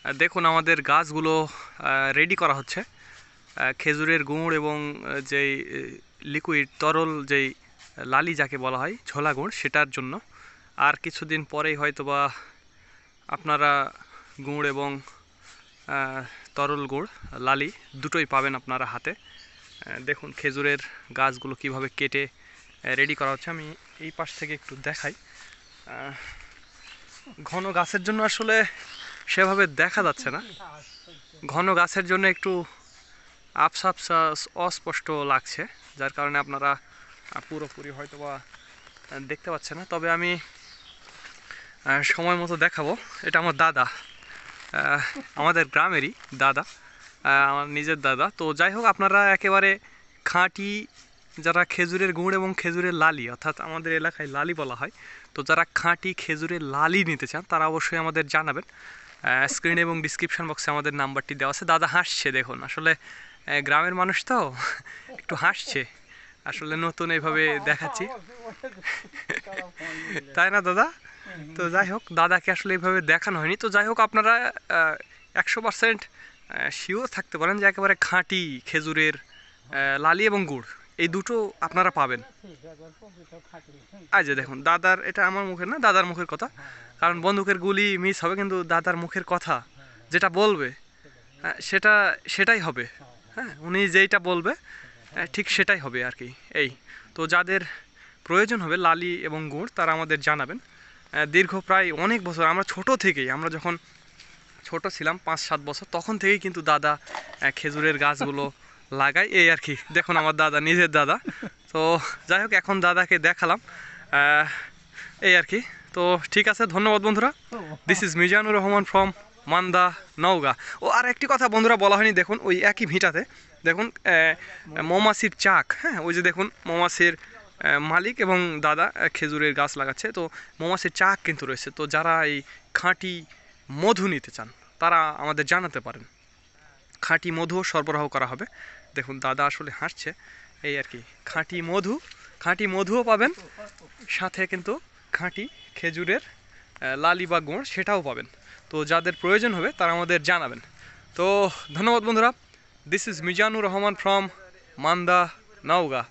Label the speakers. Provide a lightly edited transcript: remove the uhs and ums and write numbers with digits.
Speaker 1: দেখুন আমাদের গাছগুলো রেডি করা হচ্ছে। খেজুরের গুড় এবং যেই লিকুইড তরল যেই লালি যাকে বলা হয় ছোলা গুড়, সেটার জন্য। আর কিছুদিন পরেই হয়তোবা আপনারা গুড় এবং তরল গুড় লালি দুটোই পাবেন আপনারা হাতে। দেখুন খেজুরের গাছগুলো কিভাবে কেটে রেডি করা হচ্ছে। আমি এই পাশ থেকে একটু দেখাই। ঘন গাছের জন্য আসলে সেভাবে দেখা যাচ্ছে না, ঘন গাছের জন্য একটু আবসা আবসা অস্পষ্ট লাগছে, যার কারণে আপনারা পুরোপুরি হয়তোবা দেখতে পাচ্ছেন না। তবে আমি সময় মতো দেখাবো। এটা আমার দাদা, আমাদের গ্রামেরই দাদা, আমার নিজের দাদা। তো যাই হোক, আপনারা একেবারে খাঁটি যারা খেজুরের গুড় এবং খেজুরের লালি, অর্থাৎ আমাদের এলাকায় লালি বলা হয়, তো যারা খাঁটি খেজুরের লালি নিতে চান তারা অবশ্যই আমাদের জানাবেন। স্ক্রিন এবং ডিসক্রিপশন বক্সে আমাদের নাম্বারটি দেওয়া আছে। দাদা হাসছে, দেখুন আসলে গ্রামের মানুষ তো একটু হাসছে, আসলে নতুন এইভাবে দেখাচ্ছি, তাই না দাদা? তো যাই হোক, দাদাকে আসলে এইভাবে দেখানো হয়নি। তো যাই হোক, আপনারা 100% শিওর থাকতে পারেন যে একেবারে খাঁটি খেজুরের লালি এবং গুড় এই দুটো আপনারা পাবেন। এই যে দেখুন দাদার, এটা আমার মুখের না, দাদার মুখের কথা, কারণ বন্দুকের গুলি মিস হবে, কিন্তু দাদার মুখের কথা যেটা বলবে সেটা সেটাই হবে। হ্যাঁ, উনি যেইটা বলবে ঠিক সেটাই হবে আর কি। এই তো যাদের প্রয়োজন হবে লালি এবং গুড় তারা আমাদের জানাবেন। দীর্ঘ প্রায় অনেক বছর, আমরা ছোট থেকেই, আমরা যখন ছোট ছিলাম 5-7 বছর, তখন থেকেই কিন্তু দাদা খেজুরের গাছগুলো লাগায়, এই আর কি। দেখুন আমার দাদা, নিজের দাদা। তো যাই হোক, এখন দাদাকে দেখালাম, এই আর কি। তো ঠিক আছে, ধন্যবাদ বন্ধুরা। This is Mizanur Rahman from Manda, Naogaon. ও আর একটি কথা বন্ধুরা বলা হয়নি, দেখুন ওই একই ভিটাতে দেখুন মৌমাছির চাক, হ্যাঁ ওই যে দেখুন মৌমাছির মালিক এবং দাদা খেজুরের গাছ লাগাচ্ছে, তো মৌমাছির চাক কিন্তু রয়েছে। তো যারা এই খাঁটি মধু নিতে চান তারা আমাদের জানাতে পারেন, খাঁটি মধুও সরবরাহ করা হবে। দেখুন দাদা আসলে হাসছে, এই আর কি। খাঁটি মধুও পাবেন, সাথে কিন্তু খাঁটি খেজুরের লালি বা গুড় সেটাও পাবেন। তো যাদের প্রয়োজন হবে তারা আমাদের জানাবেন। তো ধন্যবাদ বন্ধুরা। This is Mizanur Rahman from Manda, Naogaon.